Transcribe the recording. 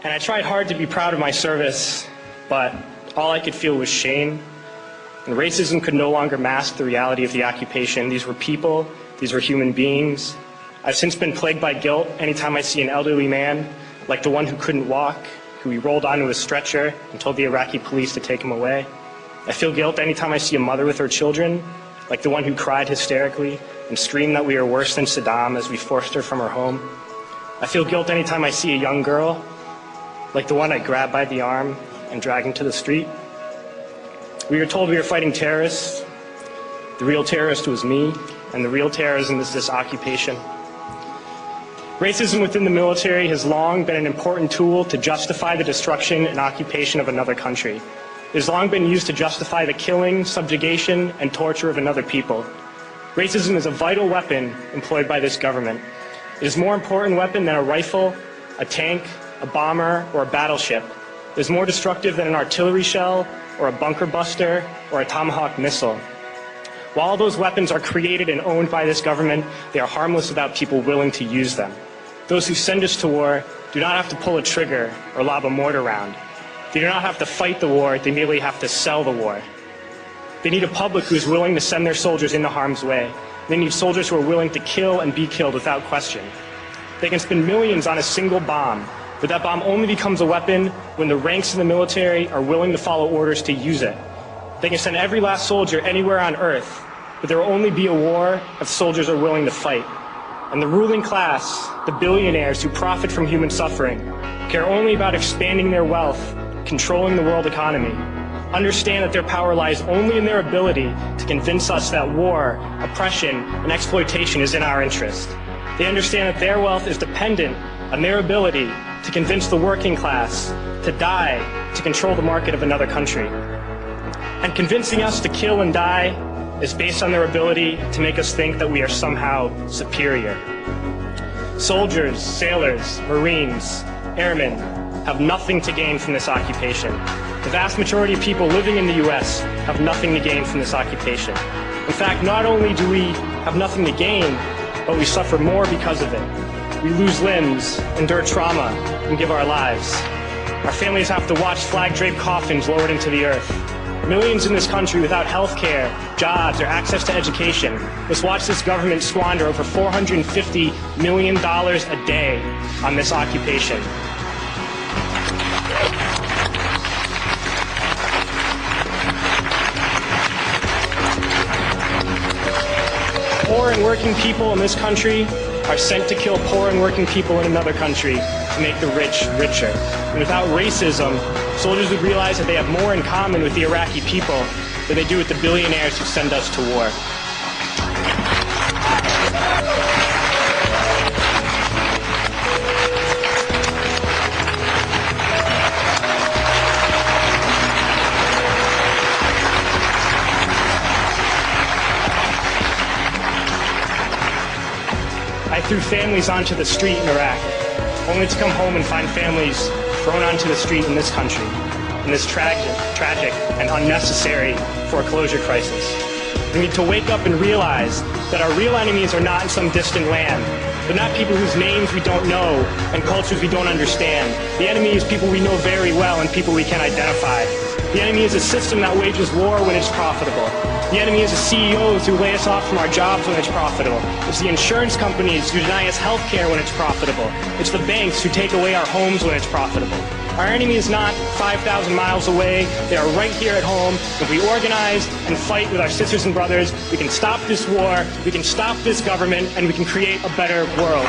And I tried hard to be proud of my service, but all I could feel was shame. And racism could no longer mask the reality of the occupation. These were people, these were human beings. I've since been plagued by guilt anytime I see an elderly man, like the one who couldn't walk, who we rolled onto a stretcher and told the Iraqi police to take him away. I feel guilt anytime I see a mother with her children, like the one who cried hysterically and screamed that we are worse than Saddam as we forced her from her home. I feel guilt anytime I see a young girl, like the one I grabbed by the arm and dragged into the street. We were told we were fighting terrorists. The real terrorist was me, and the real terrorism is this occupation. Racism within the military has long been an important tool to justify the destruction and occupation of another country. It has long been used to justify the killing, subjugation, and torture of another people. Racism is a vital weapon employed by this government. It is a more important weapon than a rifle, a tank, a bomber, or a battleship. It is more destructive than an artillery shell, or a bunker buster, or a Tomahawk missile. While those weapons are created and owned by this government, they are harmless without people willing to use them. Those who send us to war do not have to pull a trigger or lob a mortar round. They do not have to fight the war, they merely have to sell the war. They need a public who is willing to send their soldiers into harm's way. They need soldiers who are willing to kill and be killed without question. They can spend millions on a single bomb, but that bomb only becomes a weapon when the ranks of the military are willing to follow orders to use it. They can send every last soldier anywhere on earth, but there will only be a war if soldiers are willing to fight. And the ruling class, the billionaires who profit from human suffering, care only about expanding their wealth, controlling the world economy. Understand that their power lies only in their ability to convince us that war, oppression, and exploitation is in our interest. They understand that their wealth is dependent on their ability to convince the working class to die to control the market of another country. And convincing us to kill and die is based on their ability to make us think that we are somehow superior. Soldiers, sailors, Marines, airmen have nothing to gain from this occupation. The vast majority of people living in the U.S. have nothing to gain from this occupation. In fact, not only do we have nothing to gain, but we suffer more because of it. We lose limbs, endure trauma, and give our lives. Our families have to watch flag-draped coffins lowered into the earth. Millions in this country without health care, jobs, or access to education must watch this government squander over $450 million a day on this occupation. Poor and working people in this country are sent to kill poor and working people in another country to make the rich richer. And without racism, soldiers would realize that they have more in common with the Iraqi people than they do with the billionaires who send us to war. I threw families onto the street in Iraq, only to come home and find families thrown onto the street in this country, in this tragic and unnecessary foreclosure crisis. We need to wake up and realize that our real enemies are not in some distant land. They're not people whose names we don't know and cultures we don't understand. The enemy is people we know very well and people we can identify. The enemy is a system that wages war when it's profitable. The enemy is the CEOs who lay us off from our jobs when it's profitable. It's the insurance companies who deny us health care when it's profitable. It's the banks who take away our homes when it's profitable. Our enemy is not 5,000 miles away. They are right here at home. If we organize and fight with our sisters and brothers, we can stop this war, we can stop this government, and we can create a better world.